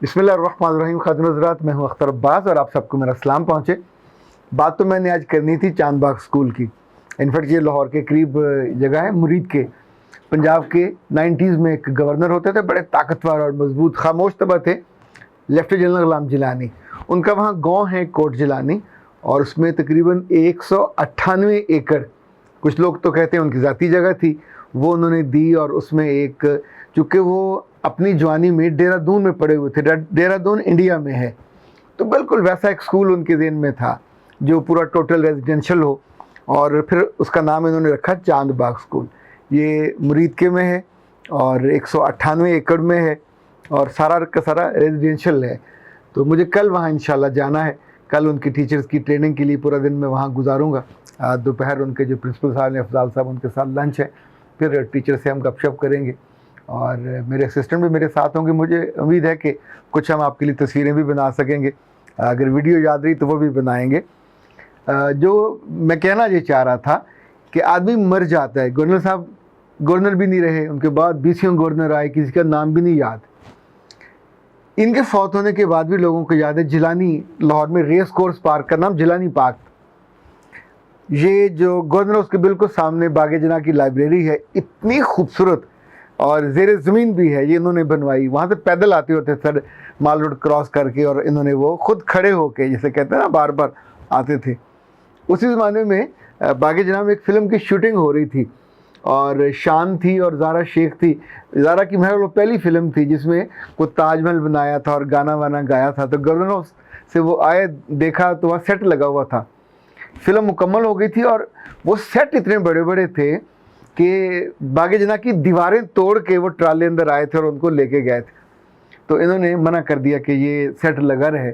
बिस्मिल्लाहिर्रहमानिर्रहीम। खातिन हज़रात, मैं हूँ अख्तर अब्बास और आप सबको मेरा सलाम पहुँचे। बात तो मैंने आज करनी थी चांदबाग स्कूल की। इनफैक्ट ये लाहौर के करीब जगह है, मुरीद के। पंजाब के 90s में एक गवर्नर होते थे, बड़े ताकतवर और मजबूत खामोश तबा थे, लेफ्टिनेंट जनरल गुलाम जिलानी। उनका वहाँ गांव है कोट जिलानी, और उसमें तकरीबन 198 एकड़, कुछ लोग तो कहते हैं उनकी ज़ाती जगह थी, वो उन्होंने दी। और उसमें एक, चूँकि वो अपनी जवानी में देहरादून में पड़े हुए थे, देहरादून इंडिया में है, तो बिल्कुल वैसा एक स्कूल उनके ज़हन में था जो पूरा टोटल रेजिडेंशियल हो, और फिर उसका नाम इन्होंने रखा चांदबाग स्कूल। ये मुरीद के में है और 198 एकड़ में है और सारा का सारा रेजिडेंशियल है। तो मुझे कल वहाँ इंशाल्लाह जाना है। कल उनकी टीचर्स की ट्रेनिंग के लिए पूरा दिन मैं वहाँ गुजारूँगा। दोपहर उनके जो प्रिंसिपल साहब ने, अफजाल साहब, उनके साथ लंच है, फिर टीचर से हम गपशप करेंगे और मेरे असिस्टेंट भी मेरे साथ होंगे। मुझे उम्मीद है कि कुछ हम आपके लिए तस्वीरें भी बना सकेंगे, अगर वीडियो याद रही तो वो भी बनाएंगे। जो मैं कहना ये चाह रहा था कि आदमी मर जाता है। गवर्नर साहब गवर्नर भी नहीं रहे, उनके बाद बीसीओ गवर्नर आए, किसी का नाम भी नहीं याद। इनके फौत होने के बाद भी लोगों को याद है जिलानी, लाहौर में रेस कोर्स पार्क का नाम जिलानी पार्क। ये जो गवर्नर, उसके बिल्कुल सामने बागे जना की लाइब्रेरी है, इतनी खूबसूरत और ज़ेर ज़मीन भी है, ये इन्होंने बनवाई। वहाँ से पैदल आते होते सर माल रोड क्रॉस करके, और इन्होंने वो खुद खड़े होके, जैसे कहते हैं ना, बार बार आते थे। उसी ज़माने में बागे जना में एक फ़िल्म की शूटिंग हो रही थी और शान थी और ज़ारा शेख थी। ज़ारा की महल वो पहली फ़िल्म थी जिसमें वो ताजमहल बनाया था और गाना वाना गाया था। तो गवर्नर हाउस से वो आए, देखा तो वहाँ सेट लगा हुआ था। फ़िल्म मुकम्मल हो गई थी और वो सेट इतने बड़े बड़े थे कि बागे जना की दीवारें तोड़ के वो ट्राले अंदर आए थे और उनको लेके गए थे। तो इन्होंने मना कर दिया कि ये सेट लगा रहे।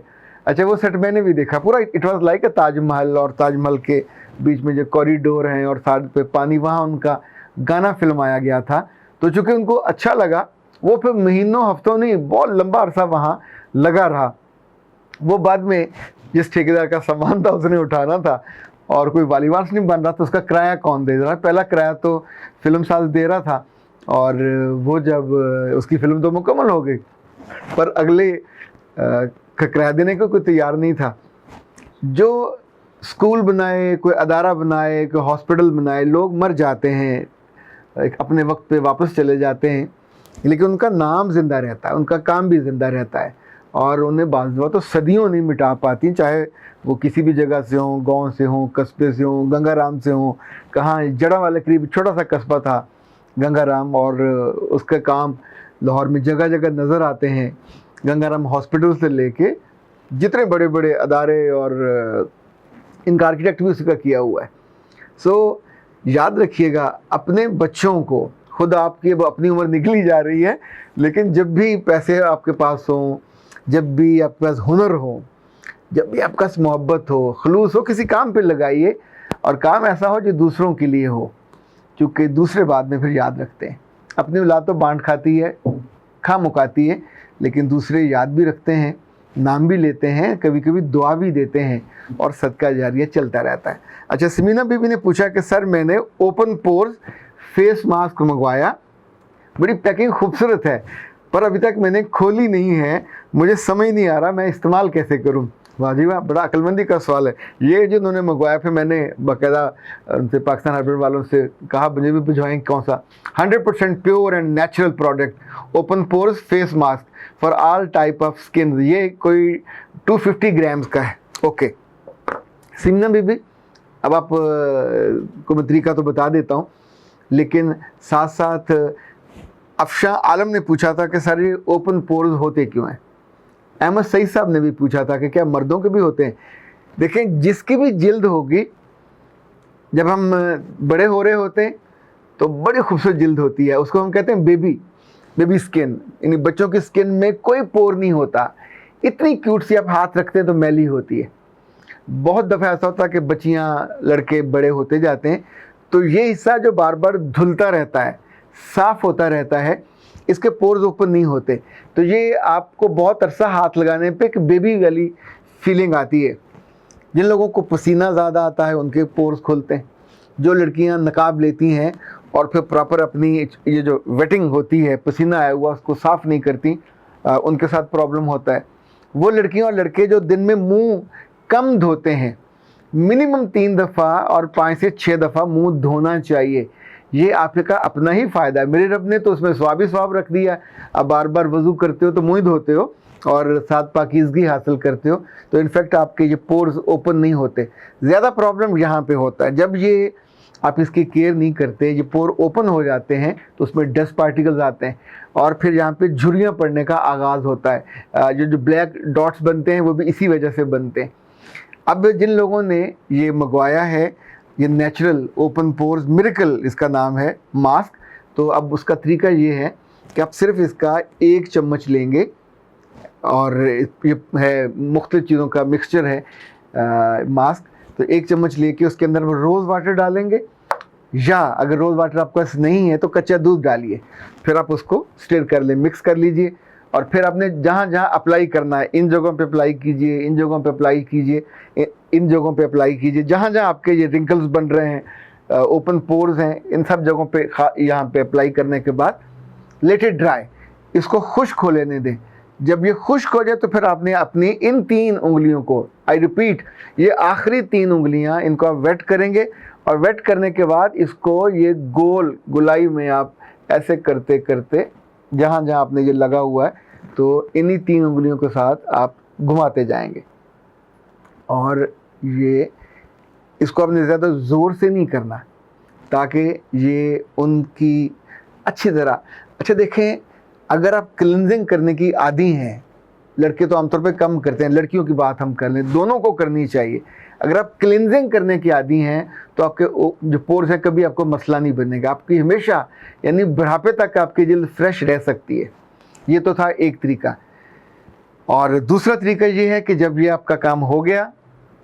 अच्छा, वो सेट मैंने भी देखा पूरा। इट वाज लाइक अ ताजमहल, और ताजमहल के बीच में जो कॉरिडोर हैं और साइड पे पानी, वहाँ उनका गाना फिल्माया गया था। तो चूँकि उनको अच्छा लगा, वो फिर महीनों हफ्तों नहीं, बहुत लंबा अरसा वहाँ लगा रहा। वो बाद में जिस ठेकेदार का सामान था उसने उठाना था और कोई वालीवास नहीं बन रहा, तो उसका किराया कौन दे रहा है? पहला किराया तो फिल्म साज दे रहा था, और वो जब उसकी फ़िल्म तो मुकम्मल हो गई, पर अगले किराया देने को कोई तैयार नहीं था। जो स्कूल बनाए, कोई अदारा बनाए, कोई हॉस्पिटल बनाए, लोग मर जाते हैं, एक अपने वक्त पे वापस चले जाते हैं, लेकिन उनका नाम ज़िंदा रहता है, उनका काम भी ज़िंदा रहता है, और उन्हें बाज़ दफ़ा तो सदियों नहीं मिटा पाती, चाहे वो किसी भी जगह से हों, गांव से हों, कस्बे से हों, गंगाराम से हों। कहाँ जड़ा वाले करीब छोटा सा कस्बा था गंगाराम, और उसका काम लाहौर में जगह जगह नज़र आते हैं। गंगाराम हॉस्पिटल से लेके जितने बड़े बड़े अदारे, और इनका आर्किटेक्ट भी उसका किया हुआ है। सो याद रखिएगा अपने बच्चों को, खुद आपकी अब अपनी उम्र निकली जा रही है, लेकिन जब भी पैसे आपके पास हों, जब भी आपके पास हुनर हो, जब भी आपके पास मोहब्बत हो, खलूस हो, किसी काम पे लगाइए, और काम ऐसा हो जो दूसरों के लिए हो, क्योंकि दूसरे बाद में फिर याद रखते हैं। अपनी औलाद तो बांट खाती है, खा मुकाती है, लेकिन दूसरे याद भी रखते हैं, नाम भी लेते हैं, कभी कभी दुआ भी देते हैं, और सदका जारिया चलता रहता है। अच्छा, समीना बीबी ने पूछा कि सर मैंने ओपन पोर्स फेस मास्क मंगवाया, बड़ी पैकिंग खूबसूरत है, पर अभी तक मैंने खोली नहीं है, मुझे समझ नहीं आ रहा मैं इस्तेमाल कैसे करूं। वाह जी वाह, बड़ा अक्लमंदी का सवाल है ये जो उन्होंने मंगवाया। फिर मैंने बाकायदा उनसे, पाकिस्तान हार्डवेयर वालों से कहा मुझे भी भिजवाएं कौन सा। 100% pure and natural product, open pores face mask for all type of skin. ये कोई 250 ग्राम्स का है। ओके सिमना बीबी, अब आप को मैं तरीका तो बता देता हूँ, लेकिन साथ साथ अफशा आलम ने पूछा था कि सर ये ओपन पोर्स होते क्यों हैं। अहमद सईद साहब ने भी पूछा था कि क्या मर्दों के भी होते हैं। देखें, जिसकी भी जिल्द होगी, जब हम बड़े हो रहे होते हैं तो बड़ी खूबसूरत जिल्द होती है, उसको हम कहते हैं बेबी स्किन। यानी बच्चों की स्किन में कोई पोर नहीं होता, इतनी क्यूट सी, आप हाथ रखते हैं तो मैली होती है। बहुत दफ़ा ऐसा होता है कि बच्चियाँ, लड़के बड़े होते जाते हैं तो ये हिस्सा जो बार बार धुलता रहता है, साफ़ होता रहता है, इसके पोर्स ओपन नहीं होते। तो ये आपको बहुत अरसा हाथ लगाने पे एक बेबी वाली फीलिंग आती है। जिन लोगों को पसीना ज़्यादा आता है उनके पोर्स खुलते हैं। जो लड़कियां नकाब लेती हैं और फिर प्रॉपर अपनी ये जो वेटिंग होती है, पसीना आया हुआ, उसको साफ़ नहीं करती, उनके साथ प्रॉब्लम होता है। वो लड़कियां और लड़के जो दिन में मुंह कम धोते हैं, मिनिमम 3 दफ़ा और 5 से 6 दफ़ा मुंह धोना चाहिए। ये आपका अपना ही फ़ायदा है। मेरे रब ने तो उसमें स्वाब ही स्वाब रख दिया। अब बार बार वज़ू करते हो तो मुंह ही धोते हो और साथ पाकीज़गी हासिल करते हो, तो इनफैक्ट आपके ये पोर्स ओपन नहीं होते। ज़्यादा प्रॉब्लम यहाँ पे होता है जब ये आप इसकी केयर नहीं करते, ये पोर ओपन हो जाते हैं तो उसमें डस्ट पार्टिकल्स आते हैं और फिर यहाँ पे झुर्रियाँ पड़ने का आगाज़ होता है। जो ब्लैक डॉट्स बनते हैं वो भी इसी वजह से बनते हैं। अब जिन लोगों ने ये मंगवाया है, ये नेचुरल ओपन पोर्स मिरेकल इसका नाम है मास्क, तो अब उसका तरीका ये है कि आप सिर्फ इसका 1 चम्मच लेंगे और ये है मुख्तलिफ़ चीज़ों का मिक्सचर है मास्क। तो 1 चम्मच लेके उसके अंदर वो रोज़ वाटर डालेंगे, या अगर रोज़ वाटर आपके पास नहीं है तो कच्चा दूध डालिए, फिर आप उसको स्टिर कर लें, मिक्स कर लीजिए और फिर आपने जहाँ जहाँ अप्लाई करना है इन जगहों पे अप्लाई कीजिए, इन जगहों पे अप्लाई कीजिए, इन जगहों पे अप्लाई कीजिए। जहाँ जहाँ आपके ये रिंकल्स बन रहे हैं, ओपन पोर्स हैं, इन सब जगहों पे यहाँ पे अप्लाई करने के बाद लेट इट ड्राई, इसको खुश्क हो लेने दें। जब ये खुश्क हो जाए तो फिर आपने अपनी इन 3 उंगलियों को, आई रिपीट, ये आखिरी 3 उंगलियां, इनको आप वेट करेंगे और वेट करने के बाद इसको ये गोल गुलाई में आप ऐसे करते करते जहाँ जहाँ आपने ये लगा हुआ है तो इन्हीं 3 उंगलियों के साथ आप घुमाते जाएंगे। और ये इसको आपने ज़्यादा ज़ोर से नहीं करना ताकि ये उनकी अच्छी तरह, अच्छा देखें, अगर आप क्लिनजिंग करने की आदी हैं, लड़के तो आमतौर पे कम करते हैं, लड़कियों की बात हम कर लें, दोनों को करनी चाहिए। अगर आप क्लिनजिंग करने की आदी हैं तो आपके जो पोर्स हैं कभी आपको मसला नहीं बनेगा, आपकी हमेशा यानी बुढ़ापे तक आपकी जल्द फ्रेश रह सकती है। ये तो था एक तरीका। और दूसरा तरीका ये है कि जब ये आपका काम हो गया,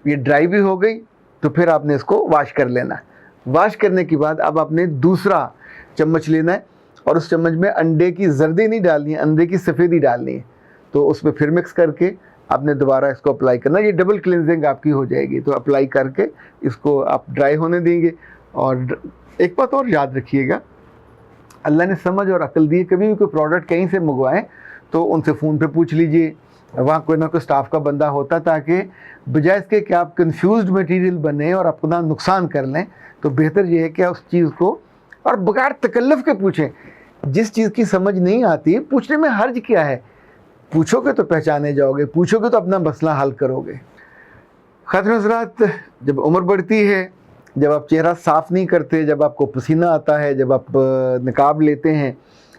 ये ड्राई भी हो गई, तो फिर आपने इसको वॉश कर लेना। वॉश करने के बाद अब आपने दूसरा चम्मच लेना है और उस चम्मच में अंडे की जर्दी नहीं डालनी है, अंडे की सफ़ेदी डालनी है। तो उसमें फिर मिक्स करके आपने दोबारा इसको अप्लाई करना, ये डबल क्लिनजिंग आपकी हो जाएगी। तो अप्लाई करके इसको आप ड्राई होने देंगे। और एक बात और याद रखिएगा, अल्लाह ने समझ और अक्ल दी है, कभी भी कोई प्रोडक्ट कहीं से मंगवाएं तो उनसे फ़ोन पे पूछ लीजिए, वहाँ कोई ना कोई स्टाफ का बंदा होता, ताकि बजाय इसके कि आप कंफ्यूज्ड मटेरियल बने और अपना नुकसान कर लें, तो बेहतर ये है कि उस चीज़ को और बगैर तकल्लुफ़ के पूछें। जिस चीज़ की समझ नहीं आती, पूछने में हर्ज क्या है? पूछोगे तो पहचाने जाओगे, पूछोगे तो अपना मसला हल करोगे। ख़ातिन हज़रात, जब उम्र बढ़ती है, जब आप चेहरा साफ़ नहीं करते, जब आपको पसीना आता है, जब आप निकाब लेते हैं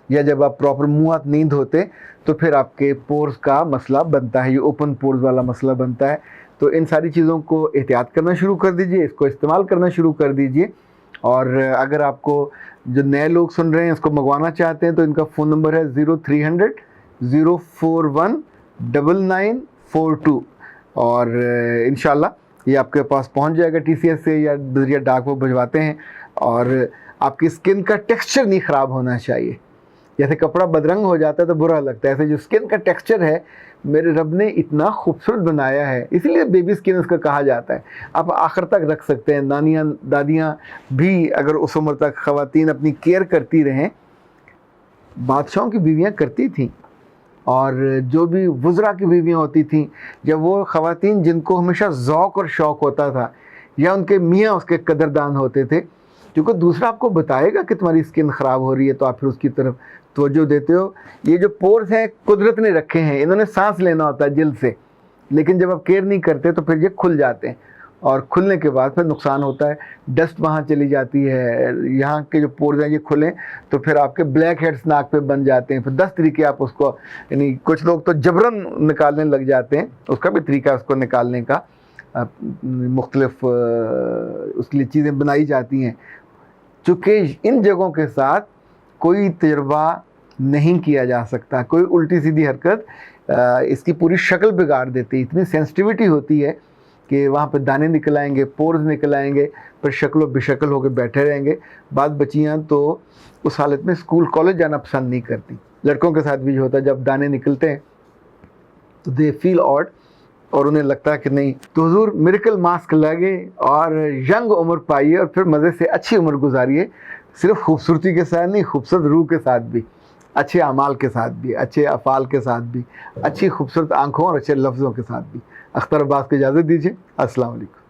या जब आप प्रॉपर मुँह हाथ नहीं धोते, तो फिर आपके पोर्स का मसला बनता है, ये ओपन पोर्स वाला मसला बनता है। तो इन सारी चीज़ों को एहतियात करना शुरू कर दीजिए, इसको इस्तेमाल करना शुरू कर दीजिए। और अगर आपको जो नए लोग सुन रहे हैं इसको मंगवाना चाहते हैं तो इनका फ़ोन नंबर है 0300 041 9942 और इंशाल्लाह ये आपके पास पहुंच जाएगा TCS से या बजरिया डाक वो भिजवाते हैं। और आपकी स्किन का टेक्सचर नहीं ख़राब होना चाहिए। जैसे कपड़ा बदरंग हो जाता है तो बुरा लगता है, ऐसे जो स्किन का टेक्सचर है मेरे रब ने इतना खूबसूरत बनाया है, इसीलिए बेबी स्किन उसका कहा जाता है। आप आखिर तक रख सकते हैं। नानियाँ दादियाँ भी अगर उस उम्र तक ख़वातीन अपनी केयर करती रहें, बादशाहों की बीवियाँ करती थीं और जो भी वज़रा की बीवियाँ होती थीं, जब वो ख़वातीन जिनको हमेशा ज़ौक़ और शौक़ होता था या उनके मियाँ उसके कदरदान होते थे, क्योंकि दूसरा आपको बताएगा कि तुम्हारी स्किन ख़राब हो रही है तो आप फिर उसकी तरफ तवज्जो देते हो। ये जो पोर्स हैं कुदरत ने रखे हैं, इन्होंने सांस लेना होता है जल्द से, लेकिन जब आप केयर नहीं करते तो फिर ये खुल जाते हैं और खुलने के बाद फिर नुकसान होता है, डस्ट वहाँ चली जाती है, यहाँ के जो पोर्स हैं ये खुलें तो फिर आपके ब्लैक हेड्स नाक पे बन जाते हैं। फिर 10 तरीके आप उसको, यानी कुछ लोग तो जबरन निकालने लग जाते हैं, उसका भी तरीका उसको निकालने का, मुख्तलिफ उसके लिए चीज़ें बनाई जाती हैं। चूँकि इन जगहों के साथ कोई तजर्बा नहीं किया जा सकता, कोई उल्टी सीधी हरकत इसकी पूरी शक्ल बिगाड़ देती है। इतनी सेंसिटिविटी होती है कि वहाँ पे दाने निकल आएंगे, पोर्स निकल आएंगे, फिर शक्ल बेशक्ल होकर बैठे रहेंगे। बाद बच्चियाँ तो उस हालत में स्कूल कॉलेज जाना पसंद नहीं करती। लड़कों के साथ भी जो होता है, जब दाने निकलते हैं तो दे फील ऑड और उन्हें लगता है कि नहीं। तो हुजूर मिरेकल मास्क लगे और यंग उम्र पाइए और फिर मज़े से अच्छी उम्र गुजारिए, सिर्फ खूबसूरती के साथ नहीं, खूबसूरत रूह के साथ भी। अच्छे अमाल के साथ भी, अच्छे अफ़ाल के साथ भी, अच्छी खूबसूरत आंखों और अच्छे लफ्ज़ों के साथ भी। अख्तर अब्बास को इजाज़त दीजिए। अस्सलाम वालेकुम।